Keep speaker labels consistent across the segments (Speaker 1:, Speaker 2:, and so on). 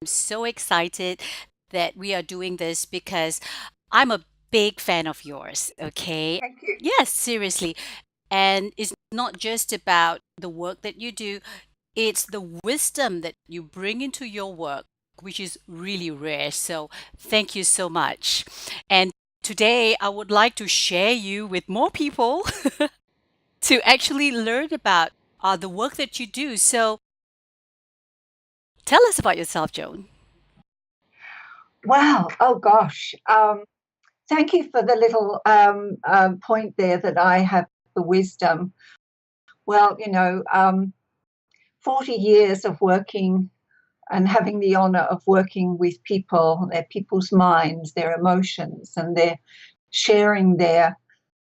Speaker 1: so excited that we are doing this because I'm a big fan of yours, okay?
Speaker 2: Thank you.
Speaker 1: Yes, seriously. And it's not just about the work that you do, it's the wisdom that you bring into your work, which is really rare. So thank you so much. And today I would like to share you with more people to actually learn about the work that you do. So tell us about yourself, Joan.
Speaker 2: Wow. Oh gosh. Thank you for the little point there that I have the wisdom. Well, 40 years of working and having the honor of working with people, their people's minds, their emotions, and their sharing their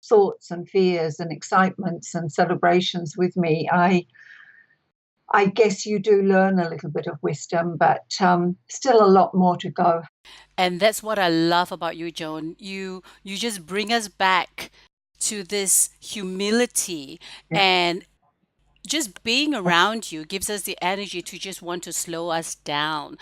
Speaker 2: thoughts and fears and excitements and celebrations with me. I guess you do learn a little bit of wisdom, but still a lot more to go.
Speaker 1: And that's what I love about you, Joan. You just bring us back to this humility,
Speaker 2: Yeah.
Speaker 1: and just being around you gives us the energy to just want to slow us down,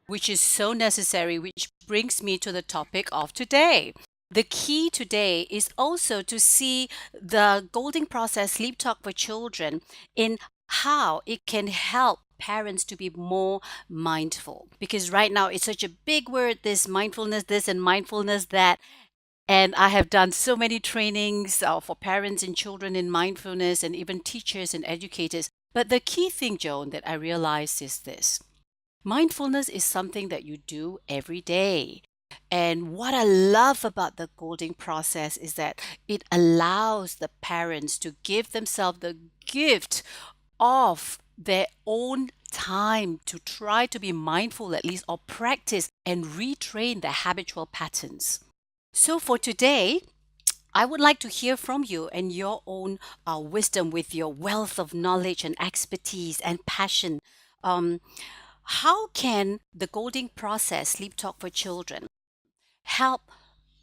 Speaker 1: which is so necessary, which brings me to the topic of today. The key today is also to see the Goulding process, sleep talk for children, in how it can help parents to be more mindful. Because right now it's such a big word, this mindfulness, this and mindfulness, that. And I have done so many trainings for parents and children in mindfulness and even teachers and educators. But the key thing, Joan, that I realized is this: mindfulness is something that you do every day. And what I love about the Goulding process is that it allows the parents to give themselves the gift of their own time to try to be mindful, at least, or practice and retrain their habitual patterns. So for today, I would like to hear from you and your own wisdom with your wealth of knowledge and expertise and passion. Um, how can the Goulding process, Sleep Talk for Children, help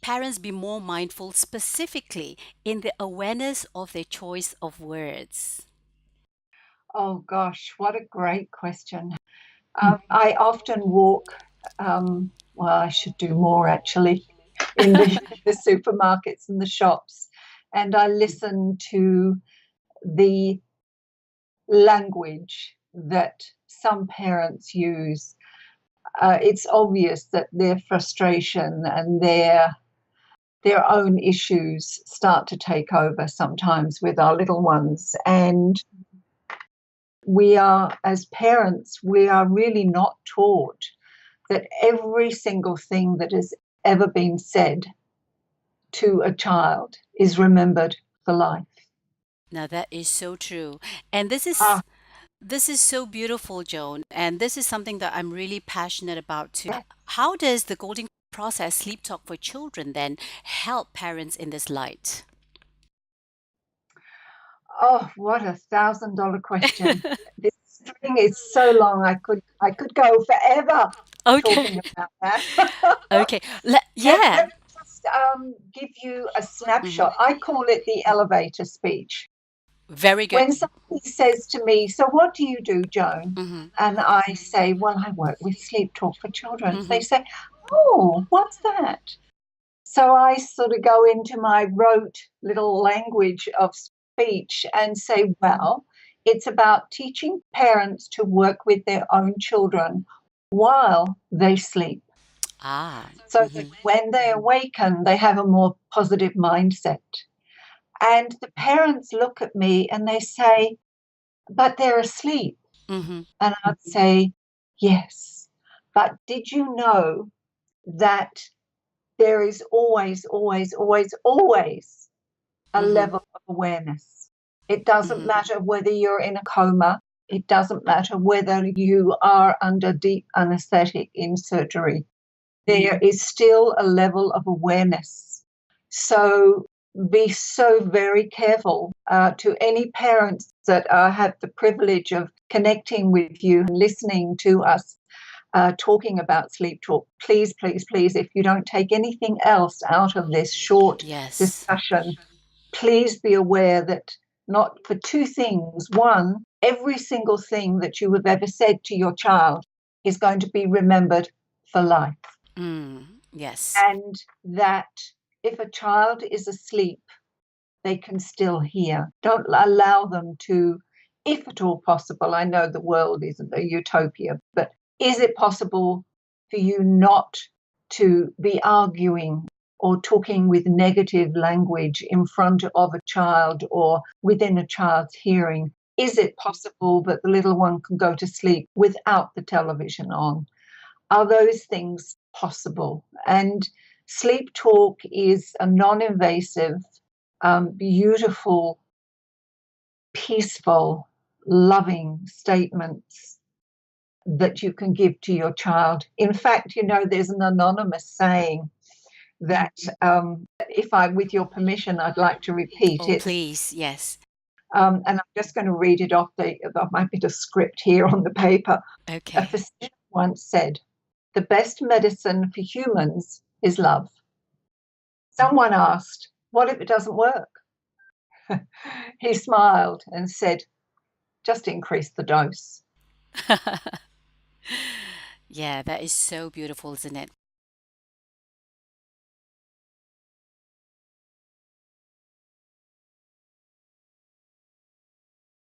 Speaker 1: parents be more mindful, specifically in the awareness of their choice of words?
Speaker 2: Oh gosh, what a great question. I often walk, well, I should do more actually, in the supermarkets and the shops, and I listen to the language that some parents use. It's obvious that their frustration and their own issues start to take over sometimes with our little ones. And we are, as parents, we are really not taught that every single thing that has ever been said to a child is remembered for life.
Speaker 1: Now that is so true. And
Speaker 2: Ah,
Speaker 1: this is so beautiful, Joan. And this is something that I'm really passionate about too.
Speaker 2: yeah.
Speaker 1: How does the Goulding process, Sleep Talk for Children, then help parents in this light?
Speaker 2: Oh, what $1,000 question. This string is so long. I could go forever
Speaker 1: Okay.
Speaker 2: talking about that.
Speaker 1: Okay.
Speaker 2: Let
Speaker 1: Yeah.
Speaker 2: me just give you a
Speaker 1: Hmm.
Speaker 2: snapshot. I call it the elevator speech.
Speaker 1: Very good.
Speaker 2: When somebody says to me, "So what do you do, Joan?"
Speaker 1: Hmm.
Speaker 2: And I say, "Well, I work with Sleep Talk for Children." They
Speaker 1: Hmm.
Speaker 2: say, "Oh, what's that?" So I sort of go into my rote little language of speech and say, "Well, it's about teaching parents to work with their own children while they sleep,
Speaker 1: Ah.
Speaker 2: so that
Speaker 1: Hmm.
Speaker 2: when they awaken, they have a more positive mindset." And the parents look at me and they say, "But they're asleep."
Speaker 1: Hmm.
Speaker 2: And I'd say, "Yes, but did you know that there is always, always, always, always a
Speaker 1: Hmm.
Speaker 2: level of awareness? It doesn't
Speaker 1: Hmm.
Speaker 2: matter whether you're in a coma, it doesn't matter whether you are under deep anesthetic in surgery. There is still a level of awareness. So be so very careful to any parents that have the privilege of connecting with you and listening to us talking about sleep talk. Please, please, please, if you don't take anything else out of this short
Speaker 1: Yes.
Speaker 2: discussion, please be aware that not for two things. One, every single thing that you have ever said to your child is going to be remembered for life.
Speaker 1: Yes.
Speaker 2: And that if a child is asleep, they can still hear. Don't allow them to, if at all possible, I know the world isn't a utopia, but is it possible for you not to be arguing or talking with negative language in front of a child or within a child's hearing? Is it possible that the little one can go to sleep without the television on? Are those things possible? And SleepTalk is a non-invasive, beautiful, peaceful, loving statements that you can give to your child. In fact, there's an anonymous saying that, if I, with your permission, I'd like to repeat.
Speaker 1: Oh,
Speaker 2: It's,
Speaker 1: please. Yes.
Speaker 2: and I'm just going to read it off my bit of script here on the paper. A
Speaker 1: Okay.
Speaker 2: physician once said, "The best medicine for humans is love." Someone asked, "What if it doesn't work?" He smiled and said, "Just increase the dose."
Speaker 1: Yeah, that is so beautiful, isn't it?